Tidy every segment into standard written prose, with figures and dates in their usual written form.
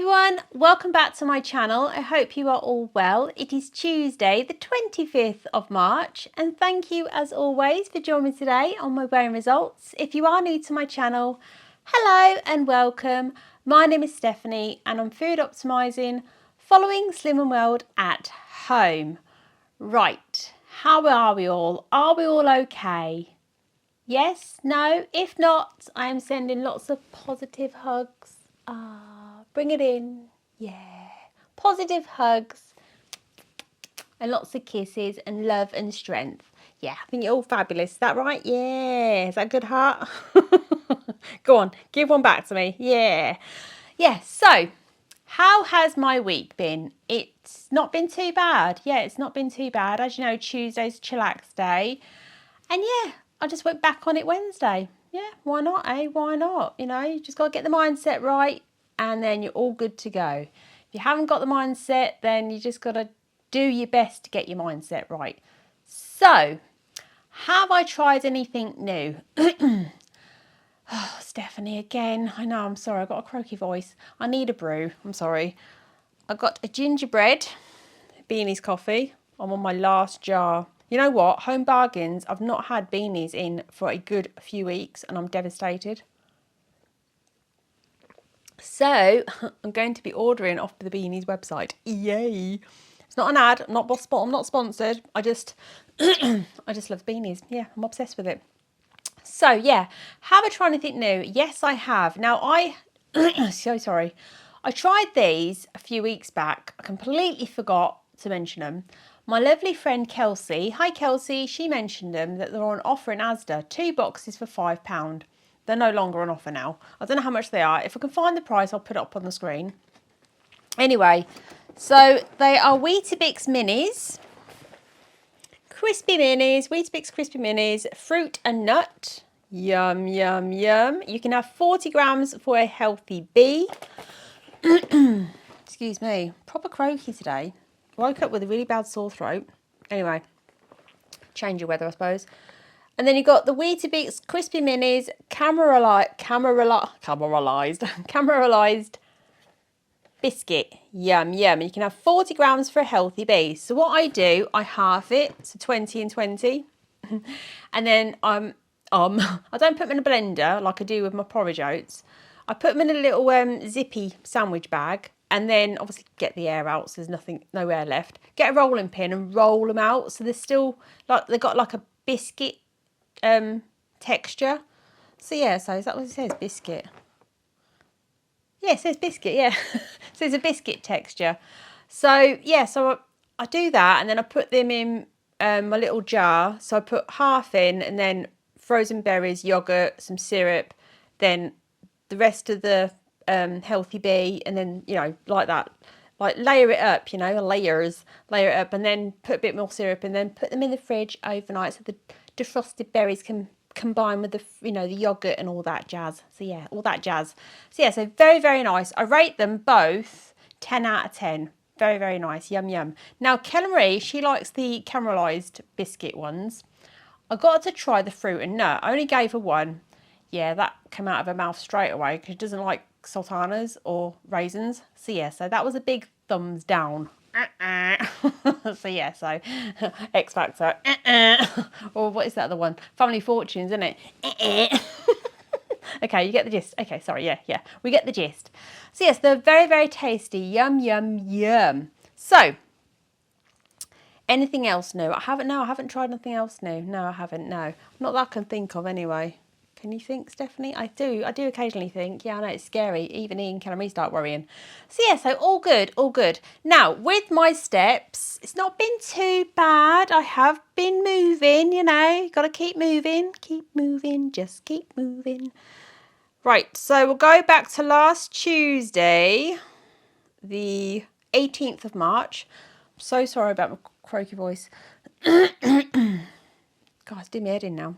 everyone, welcome back to my channel. I hope you are all well. It is Tuesday the 25th of March and thank you as always for joining me today on my weighing results. If you are new to my channel, hello and welcome. My name is Stephanie and I'm food optimising, following Slim and World at home. Right, how are we all? Are we all okay? Yes? No? If not, I am sending lots of positive hugs. Bring it in. Yeah. Positive hugs and lots of kisses and love and strength. Yeah, I think you're all fabulous. Is that right? Yeah. Is that a good heart? Go on, give one back to me. Yeah. Yeah, so how has my week been? It's not been too bad. Yeah, it's not been too bad. As you know, Tuesday's chillax day. And yeah, I just went back on it Wednesday. Yeah, why not, eh? Why not? You know, you just got to get the mindset right and then you're all good to go. If you haven't got the mindset, then you just got to do your best to get your mindset right. So, have I tried anything new? Oh, Stephanie, again. I know, I'm sorry, I've got a croaky voice. I need a brew, I'm sorry. I've got a gingerbread, Beanie's coffee. I'm on my last jar. You know what? Home Bargains, I've not had beanies in for a good few weeks and I'm devastated. So I'm going to be ordering off the beanies website. Yay! It's not an ad. I'm not sponsored. I just love beanies. Yeah, I'm obsessed with it. So yeah, have I tried anything new? Yes, I have. Now so sorry. I tried these a few weeks back. I completely forgot to mention them. My lovely friend Kelsey, hi Kelsey, she mentioned them that they're on offer in Asda. 2 boxes for £5. They're no longer on offer now. I don't know how much they are. If I can find the price, I'll put it up on the screen. Anyway, so they are Weetabix Minis. Crispy Minis, Weetabix Crispy Minis, fruit and nut. Yum, yum, yum. You can have 40 grams for a healthy bee. Excuse me, proper croaky today. Woke up with a really bad sore throat. Anyway, change of weather, I suppose. And then you've got the Weetabix Crispy Minis caramelized biscuit. Yum, yum. You can have 40 grams for a healthy bee. So what I do, I halve it, so 20 and 20. And then I don't put them in a blender like I do with my porridge oats. I put them in a little zippy sandwich bag and then obviously get the air out so there's no air left. Get a rolling pin and roll them out so they're still like they've got like a biscuit texture. So yeah, so is that what it says? Biscuit. Yeah, it says biscuit, yeah. So it's a biscuit texture. So yeah, so I do that and then I put them in my little jar. So I put half in and then frozen berries, yogurt, some syrup, then the rest of the healthy bee, and then, you know, like that. Like layer it up, you know, layer it up and then put a bit more syrup and then put them in the fridge overnight so the defrosted berries can combine with the, you know, the yogurt and all that jazz. So yeah, all that jazz. So yeah, so very, very nice. I rate them both 10 out of 10. Very, very nice. Yum, yum. Now, Kelly Marie, she likes the caramelised biscuit ones. I got her to try the fruit and nut. I only gave her one. Yeah, that came out of her mouth straight away because she doesn't like sultanas or raisins. So yeah, so that was a big thumbs down. So yeah, so X Factor. Or what is that other one? Family Fortunes, isn't it? Okay, you get the gist. Okay, sorry, yeah. We get the gist. So yes, they're very, very tasty. Yum, yum, yum. So, anything else new? I haven't tried anything else new. No, I haven't, no. Not that I can think of anyway. Can you think, Stephanie? I do occasionally think. Yeah, I know, it's scary. Even Ian and me start worrying. So yeah, so all good, all good. Now, with my steps, it's not been too bad. I have been moving, you know. Got to keep moving, just keep moving. Right, so we'll go back to last Tuesday, the 18th of March. I'm so sorry about my croaky voice. God, it's doing my head in now.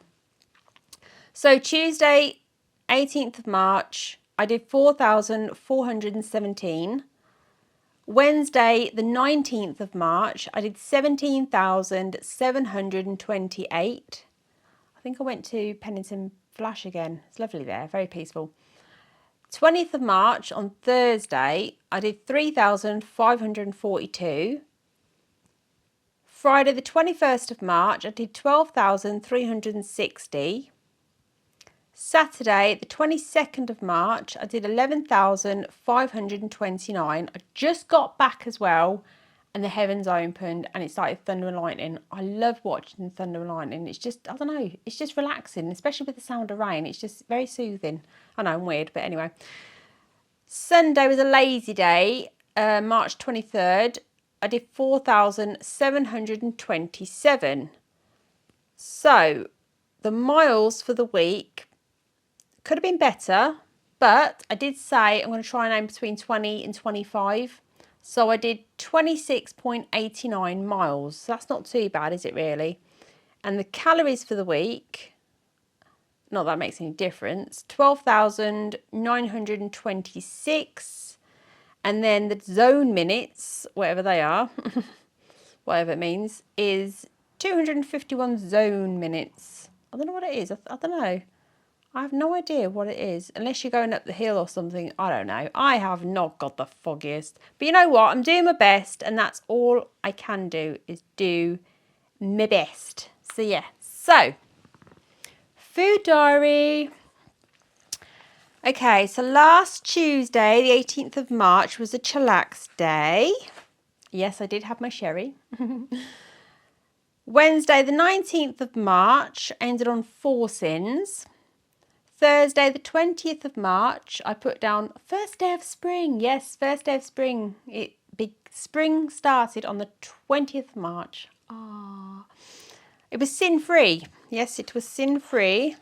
So Tuesday, 18th of March, I did 4,417. Wednesday, the 19th of March, I did 17,728. I think I went to Pennington Flash again. It's lovely there, very peaceful. 20th of March on Thursday, I did 3,542. Friday the 21st of March, I did 12,360. Saturday the 22nd of March, I did 11,529. I just got back as well, and the heavens opened and it started thunder and lightning. I love watching thunder and lightning. It's just, I don't know, it's just relaxing, especially with the sound of rain. It's just very soothing. I know I'm weird, but anyway. Sunday was a lazy day, March 23rd. I did 4,727. So the miles for the week could have been better, but I did say I'm going to try and aim between 20 and 25. So I did 26.89 miles. So that's not too bad, is it really? And the calories for the week, not that makes any difference, 12,926. And then the zone minutes, whatever they are, whatever it means, is 251 zone minutes. I don't know what it is. I don't know. I have no idea what it is. Unless you're going up the hill or something. I don't know. I have not got the foggiest. But you know what? I'm doing my best. And that's all I can do is do my best. So yeah. So, food diary. Okay, so last Tuesday, the 18th of March, was a chillax day. Yes, I did have my sherry. Wednesday, the 19th of March, ended on 4 sins. Thursday, the 20th of March, I put down first day of spring. Yes, first day of spring. Spring started on the 20th of March. Ah, it was sin-free. Yes, it was sin-free.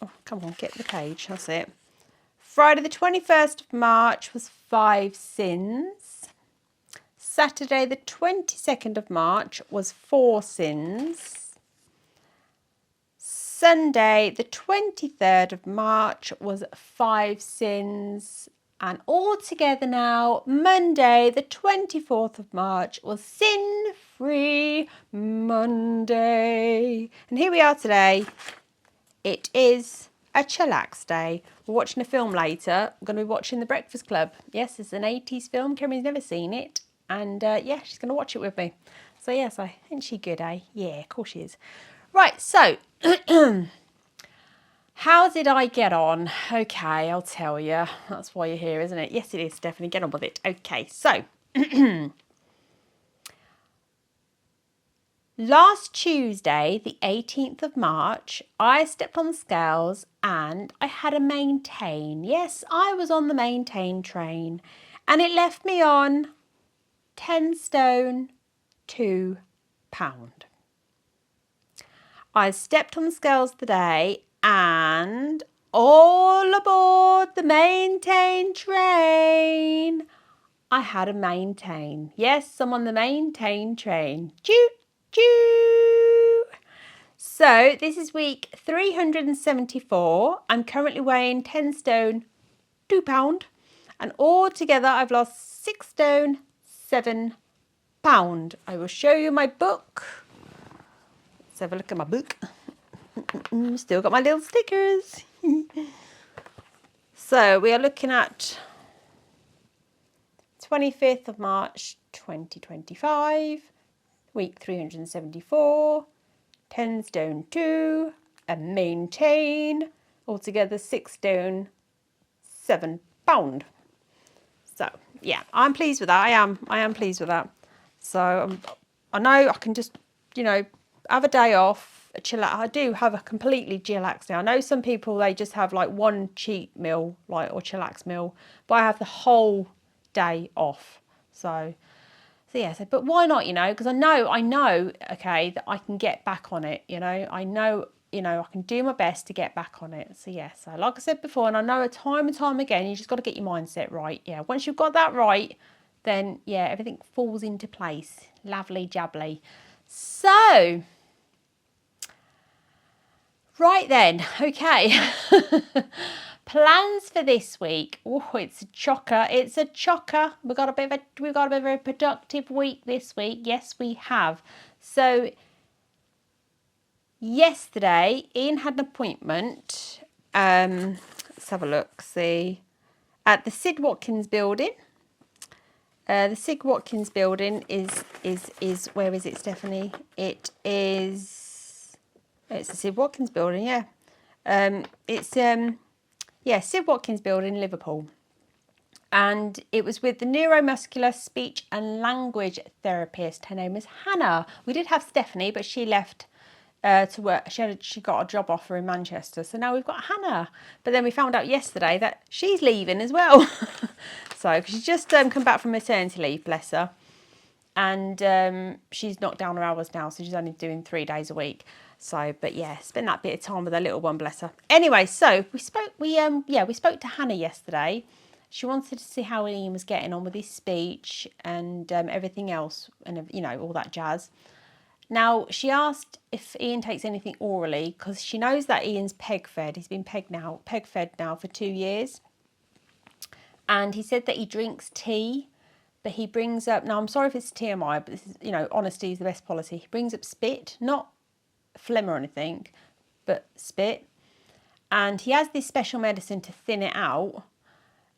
Oh, come on, get the page. That's it. Friday the 21st of March was 5 sins. Saturday the 22nd of March was 4 sins. Sunday the 23rd of March was 5 sins. And all together now, Monday the 24th of March was sin-free Monday. And here we are today. It is a chillax day. We're watching a film later. I'm going to be watching The Breakfast Club. Yes, it's an 80s film. Kerry's never seen it. And yeah, she's going to watch it with me. So yes, isn't she good, eh? Yeah, of course she is. Right, so how did I get on? Okay, I'll tell you. That's why you're here, isn't it? Yes, it is, Stephanie. Get on with it. Okay, so last Tuesday, the 18th of March, I stepped on the scales and I had a maintain. Yes, I was on the maintain train and it left me on 10 stone, 2 pound. I stepped on the scales today and all aboard the maintain train, I had a maintain. Yes, I'm on the maintain train. Choo choo. So this is week 374. I'm currently weighing 10 stone, 2 pound. And altogether I've lost 6 stone, 7 pound. I will show you my book. Let's have a look at my book. Still got my little stickers. So we are looking at 25th of March 2025, week 374, 10 stone 2, a maintain, altogether 6 stone 7 pound. So yeah, I'm pleased with that. I am pleased with that. So I know I can just, have a day off. I do have a completely chillax day. I know some people, they just have like one cheat meal, or chillax meal, but I have the whole day off. So yeah, but why not, because I know, okay, that I can get back on it, I know, I can do my best to get back on it. So yeah, so like I said before, and I know time and time again, you just got to get your mindset right. Yeah, once you've got that right, then yeah, everything falls into place. Lovely jubbly. So, right then, okay. Plans for this week. Oh, it's a chocker. It's a chocker. We've got a bit of a very productive week this week. Yes, we have. So yesterday, Ian had an appointment. Let's have a look. See, at the Sid Watkins building. The Sid Watkins building is where is it, Stephanie? It's the Sid Watkins building, yeah. Sid Watkins building, Liverpool. And it was with the neuromuscular speech and language therapist. Her name is Hannah. We did have Stephanie, but she left to work. She got a job offer in Manchester. So now we've got Hannah. But then we found out yesterday that she's leaving as well. So she's just come back from maternity leave, bless her. And she's knocked down her hours now. So she's only doing 3 days a week. So, but yeah, spend that bit of time with her little one, bless her. Anyway, so we spoke to Hannah yesterday. She wanted to see how Ian was getting on with his speech and everything else and, you know, all that jazz. Now, she asked if Ian takes anything orally because she knows that Ian's peg-fed. He's been peg-fed now for 2 years. And he said that he drinks tea, but he brings up, now I'm sorry if it's TMI, but this is, you know, honesty is the best policy. He brings up spit, not phlegm or anything, but spit. And he has this special medicine to thin it out.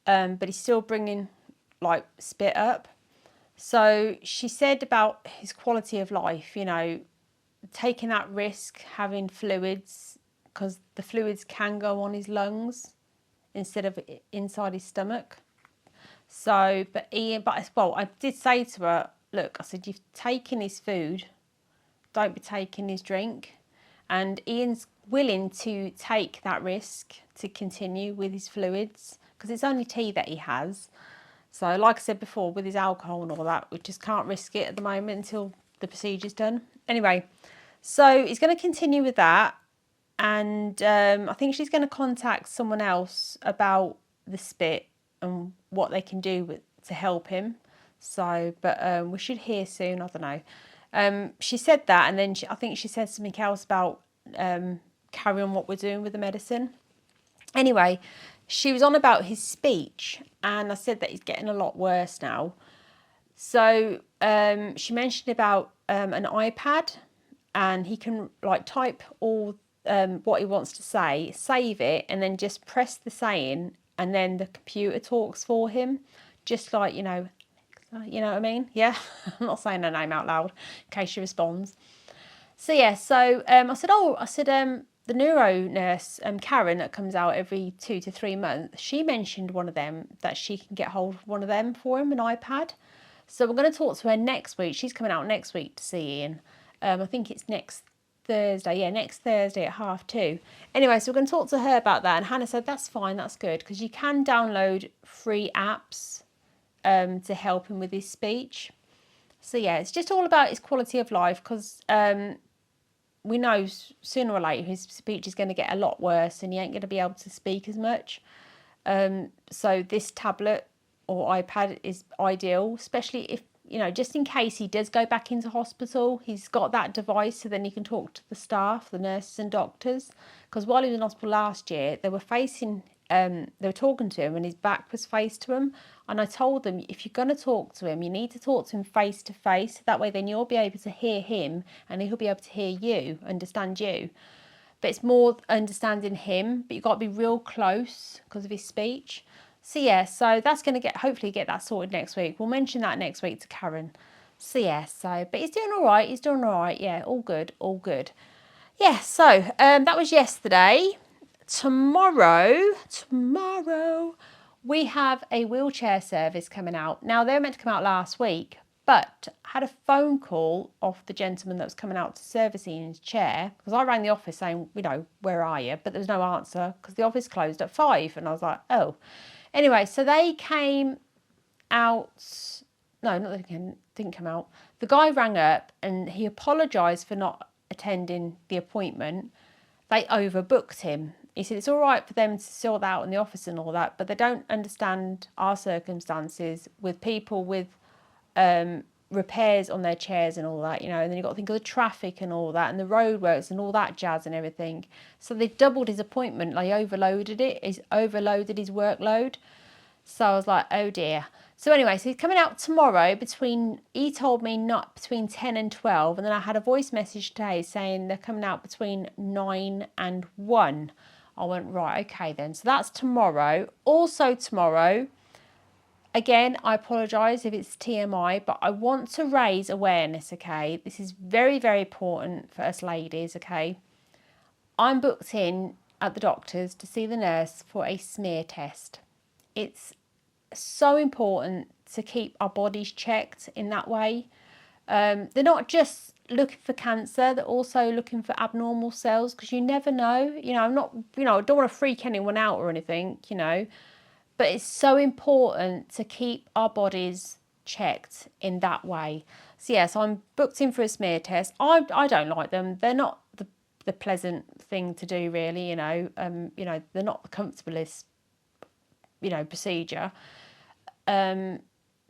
But he's still bringing like spit up. So she said about his quality of life, you know, taking that risk, having fluids, because the fluids can go on his lungs instead of inside his stomach. So, I did say to her, look, I said, you've taken his food, don't be taking his drink. And Ian's willing to take that risk to continue with his fluids. Because it's only tea that he has. So like I said before, with his alcohol and all that, we just can't risk it at the moment until the procedure's done. Anyway, so he's going to continue with that. And I think she's going to contact someone else about the spit and what they can do to help him. So, but we should hear soon, I don't know. She said that, and then I think she said something else about carry on what we're doing with the medicine. Anyway, she was on about his speech, and I said that he's getting a lot worse now. So she mentioned about an iPad, and he can like type all what he wants to say, save it, and then just press the saying, and then the computer talks for him, just like, you know what I mean? Yeah, I'm not saying her name out loud in case she responds. So yeah, so I said, the neuro nurse, Karen, that comes out every 2 to 3 months, she mentioned one of them, that she can get hold of one of them for him, an iPad. So we're going to talk to her next week. She's coming out next week to see Ian. I think it's next Thursday. Yeah, next Thursday at 2:30. Anyway, so we're going to talk to her about that. And Hannah said, that's fine, that's good. Because you can download free apps to help him with his speech. So yeah, it's just all about his quality of life. Because we know sooner or later his speech is going to get a lot worse and he ain't going to be able to speak as much. So this tablet or iPad is ideal, especially if, you know, just in case he does go back into hospital, he's got that device so then he can talk to the staff, the nurses and doctors. Because while he was in hospital last year, they were talking to him and his back was faced to him. And I told them, if you're going to talk to him, you need to talk to him face to face. That way then you'll be able to hear him and he'll be able to hear you, understand you. But it's more understanding him, but you've got to be real close because of his speech. So yeah, so that's going to hopefully get that sorted next week. We'll mention that next week to Karen. So yeah, but he's doing all right. Yeah, all good. Yeah, so that was yesterday. Tomorrow, we have a wheelchair service coming out. Now, they were meant to come out last week, but I had a phone call off the gentleman that was coming out to service Ian's chair, because I rang the office saying, you know, where are you? But there was no answer because the office closed at 5, and I was like, oh. Anyway, so they came out. No, not they didn't come out. The guy rang up and he apologised for not attending the appointment. They overbooked him. He said it's all right for them to sort that out in the office and all that, but they don't understand our circumstances with people with repairs on their chairs and all that, you know, and then you've got to think of the traffic and all that and the roadworks and all that jazz and everything. So they've doubled his appointment. They overloaded it. He's overloaded his workload. So I was like, oh dear. So anyway, so he's coming out tomorrow he told me not between 10 and 12. And then I had a voice message today saying they're coming out between 9 and 1. I went, right, okay then. So that's tomorrow. Also tomorrow, again, I apologise if it's TMI, but I want to raise awareness, okay? This is very, very important for us ladies, okay? I'm booked in at the doctor's to see the nurse for a smear test. It's so important to keep our bodies checked in that way. They're not just looking for cancer, they're also looking for abnormal cells, because you never know. I'm not, I don't want to freak anyone out or anything, but it's so important to keep our bodies checked in that way. So yes, I'm booked in for a smear test. I don't like them. They're not the pleasant thing to do, really. They're not the comfortablest, procedure.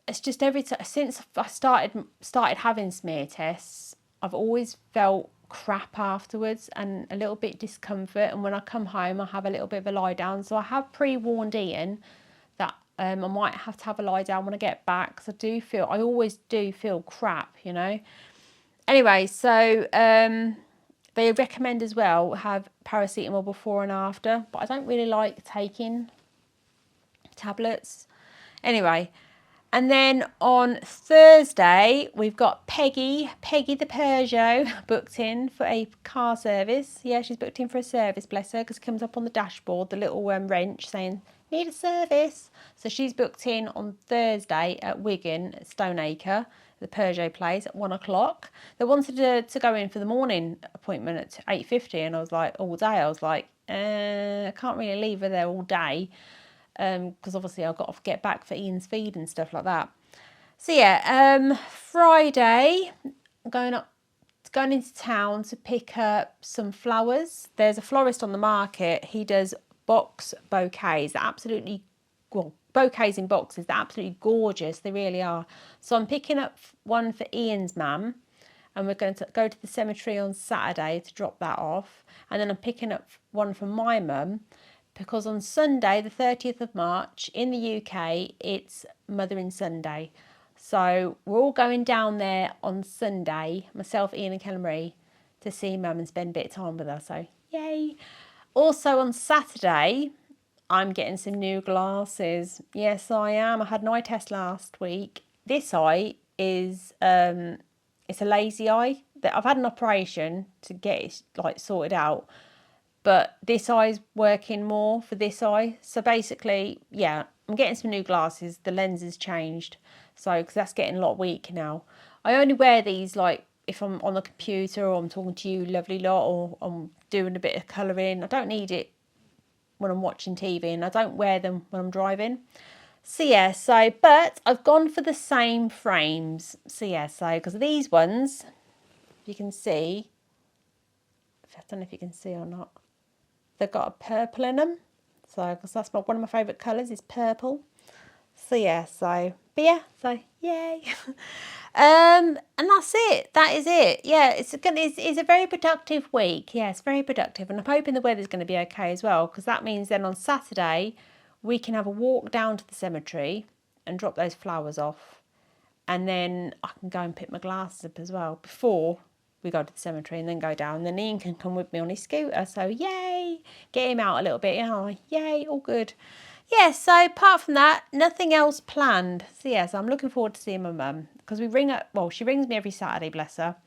It's just every time since I started having smear tests, I've always felt crap afterwards and a little bit discomfort. And when I come home, I have a little bit of a lie down. So I have pre-warned Ian that I might have to have a lie down when I get back, because I always do feel crap, Anyway, so they recommend as well have paracetamol before and after, but I don't really like taking tablets. Anyway, and then on Thursday, we've got Peggy the Peugeot, booked in for a car service. Yeah, she's booked in for a service, bless her, because it comes up on the dashboard, the little wrench saying, need a service. So she's booked in on Thursday at Wigan, at Stoneacre, the Peugeot place, at 1 o'clock. They wanted to go in for the morning appointment at 8:50, and I was like, all day, I was like, I can't really leave her there all day. Because obviously I've got to get back for Ian's feed and stuff like that. So yeah, Friday, I'm going into town to pick up some flowers. There's a florist on the market. He does box bouquets. They're absolutely, bouquets in boxes. They're absolutely gorgeous. They really are. So I'm picking up one for Ian's mum, and we're going to go to the cemetery on Saturday to drop that off. And then I'm picking up one for my mum, because on Sunday, the 30th of March, in the UK, it's Mothering Sunday. So we're all going down there on Sunday, myself, Ian and Kelly Marie, to see Mum and spend a bit of time with her. So, yay. Also on Saturday, I'm getting some new glasses. Yes, I am. I had an eye test last week. This eye is, it's a lazy eye. I've had an operation to get it sorted out. But this eye's working more for this eye. So basically, yeah, I'm getting some new glasses. The lens has changed. So, because that's getting a lot weaker now. I only wear these if I'm on the computer, or I'm talking to you lovely lot, or I'm doing a bit of colouring. I don't need it when I'm watching TV, and I don't wear them when I'm driving. So yeah, but I've gone for the same frames. So yeah, because these ones, if you can see, I don't know if you can see or not. They've got a purple in them, so because that's one of my favourite colours is purple. So yeah, yay. And that's it. That is it. Yeah, it's a very productive week. Yeah, it's very productive, and I'm hoping the weather's going to be okay as well, because that means then on Saturday we can have a walk down to the cemetery and drop those flowers off, and then I can go and pick my glasses up as well before we go to the cemetery, and then go down. And then Ian can come with me on his scooter. So yay, get him out a little bit. Yay, all good. Yeah, so apart from that, nothing else planned. So yes, I'm looking forward to seeing my mum, because she rings me every Saturday, bless her,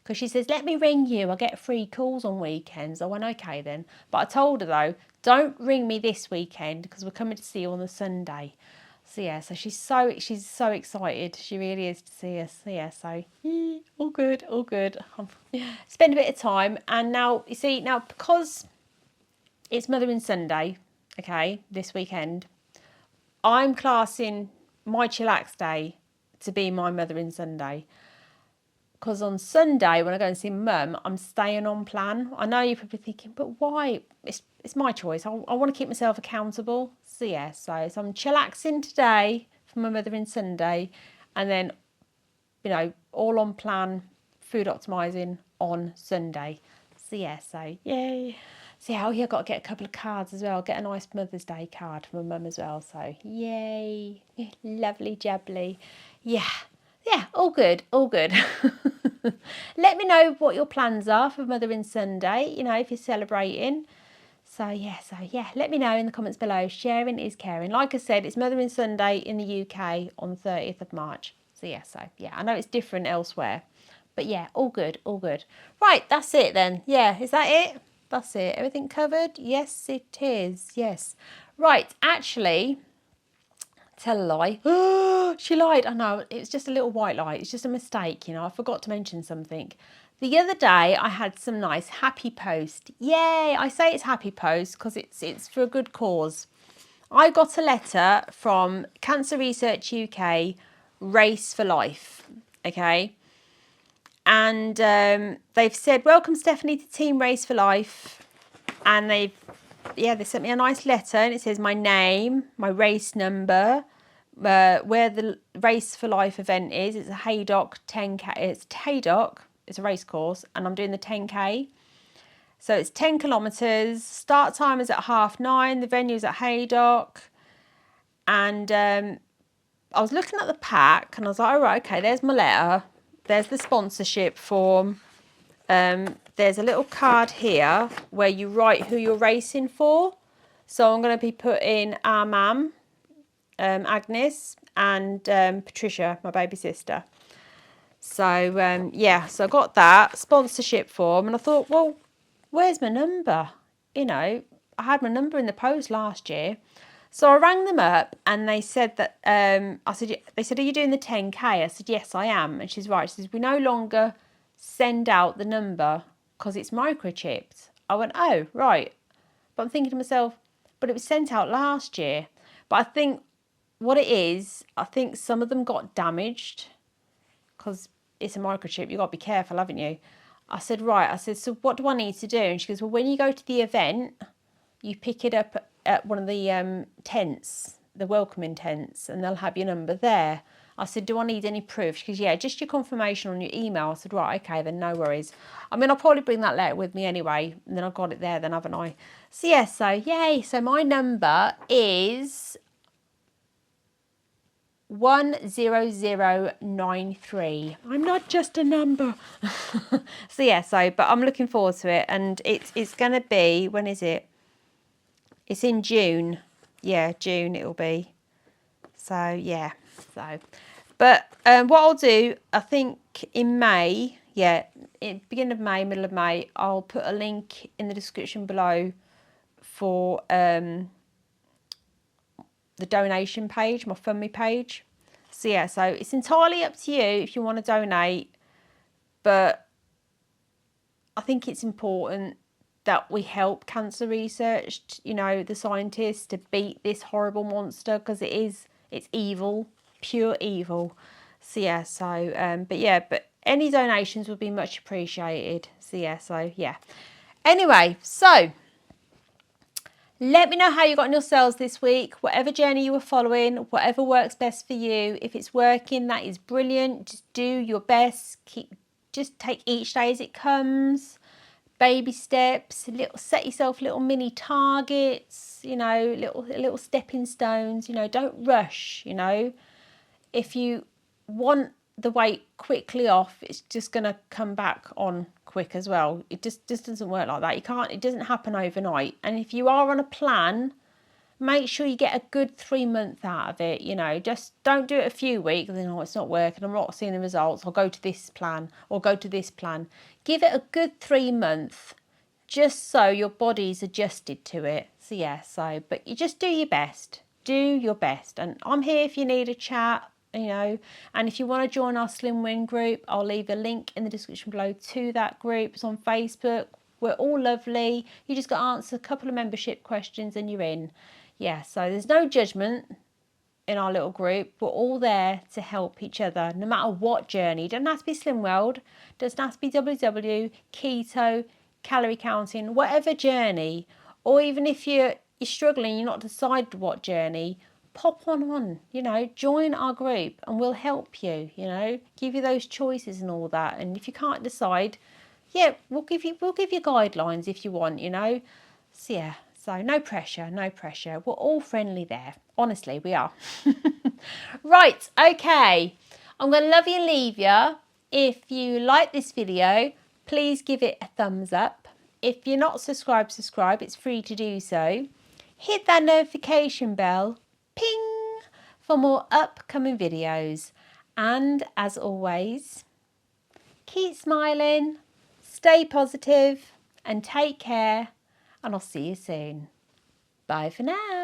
because she says, let me ring you. I get free calls on weekends. I went, okay then. But I told her though, don't ring me this weekend, because we're coming to see you on the Sunday. So yeah, so she's so excited. She really is to see us. So yeah, all good. Spend a bit of time, and now you see, because it's Mothering Sunday, okay, this weekend, I'm classing my chillax day to be my Mothering Sunday. Because on Sunday, when I go and see Mum, I'm staying on plan. I know you're probably thinking, but why? It's my choice. I want to keep myself accountable. So yeah, so I'm chillaxing today for my Mothering Sunday, and then, all on plan, food optimising on Sunday. So yeah, yay. So yeah, I've got to get a couple of cards as well. Get a nice Mother's Day card for my mum as well. So yay, lovely jubbly. Yeah, all good. Let me know what your plans are for Mothering Sunday, if you're celebrating. So yeah, let me know in the comments below. Sharing is caring. Like I said, it's Mothering Sunday in the UK on the 30th of March. So yeah, I know it's different elsewhere. But yeah, all good, all good. Right, that's it then. Yeah, is that it? That's it. Everything covered? Yes, it is. Yes. Right, actually, tell a lie. Oh, she lied. I know, it's just a little white lie. It's just a mistake, you know. I forgot to mention something. The other day I had some nice happy post. Yay! I say it's happy post because it's for a good cause. I got a letter from Cancer Research UK, Race for Life. Okay. And they've said, welcome Stephanie to Team Race for Life. And they sent me a nice letter and it says my name, my race number, where the Race for Life event is. It's a Haydock 10K. It's Haydock. It's a race course and I'm doing the 10K. So it's 10 kilometres. Start time is at 9:30. The venue is at Haydock. And I was looking at the pack and I was like, all right, okay, there's my letter. There's the sponsorship form. There's a little card here where you write who you're racing for. So I'm going to be putting our mum, Agnes, and Patricia, my baby sister. So so I got that sponsorship form and I thought, well, where's my number? You know, I had my number in the post last year. So I rang them up and they said that, they said, are you doing the 10K? I said, yes, I am. And she's right. She says, we no longer send out the number because it's microchipped. I went, oh, right. But I'm thinking to myself, but it was sent out last year. But I think what it is, I think some of them got damaged because it's a microchip. You've got to be careful, haven't you? I said, right. I said, so what do I need to do? And she goes, well, when you go to the event, you pick it up at one of the tents, the welcoming tents, and they'll have your number there. I said, do I need any proof? She goes, yeah, just your confirmation on your email. I said, right, okay, then no worries. I mean, I'll probably bring that letter with me anyway, and then I've got it there then, haven't I? So yeah, so yay. So my number is 10093. I'm not just a number. So yeah, but I'm looking forward to it, and it's going to be, when is it? It's in June. Yeah, June it'll be. So, yeah. But what I'll do, I think in May, beginning of May, middle of May, I'll put a link in the description below for the donation page, my FundMe page. So, yeah, so it's entirely up to you if you want to donate. But I think it's important that we help cancer research, you know, the scientists, to beat this horrible monster, because it's evil, pure evil. So yeah, but any donations would be much appreciated. So yeah. Anyway, so let me know how you got on yourselves this week, whatever journey you were following, whatever works best for you. If it's working, that is brilliant. Just do your best. Just take each day as it comes. Baby steps, set yourself little mini targets, you know, little stepping stones, you know, don't rush, you know. If you want the weight quickly off, it's just going to come back on quick as well. It just doesn't work like that. It doesn't happen overnight. And if you are on a plan, make sure you get a good 3 months out of it, you know. Just don't do it a few weeks and then, oh, it's not working, I'm not seeing the results, I'll go to this plan or go to this plan. Give it a good 3 months just so your body's adjusted to it. So yeah, but you just do your best. Do your best. And I'm here if you need a chat, you know. And if you want to join our Slim Win group, I'll leave a link in the description below to that group. It's on Facebook. We're all lovely. You just got to answer a couple of membership questions and you're in. Yeah, so there's no judgment in our little group. We're all there to help each other, no matter what journey. It doesn't have to be Slim World, doesn't have to be WW, keto, calorie counting, whatever journey. Or even if you're struggling, you're not decided what journey, pop on, you know, join our group and we'll help you, you know, give you those choices and all that. And if you can't decide, yeah, we'll give you guidelines if you want, you know. So yeah. So no pressure. We're all friendly there. Honestly, we are. Right, okay. I'm going to love you and leave you. If you like this video, please give it a thumbs up. If you're not subscribed, subscribe. It's free to do so. Hit that notification bell, ping, for more upcoming videos. And as always, keep smiling, stay positive, and take care. And I'll see you soon. Bye for now.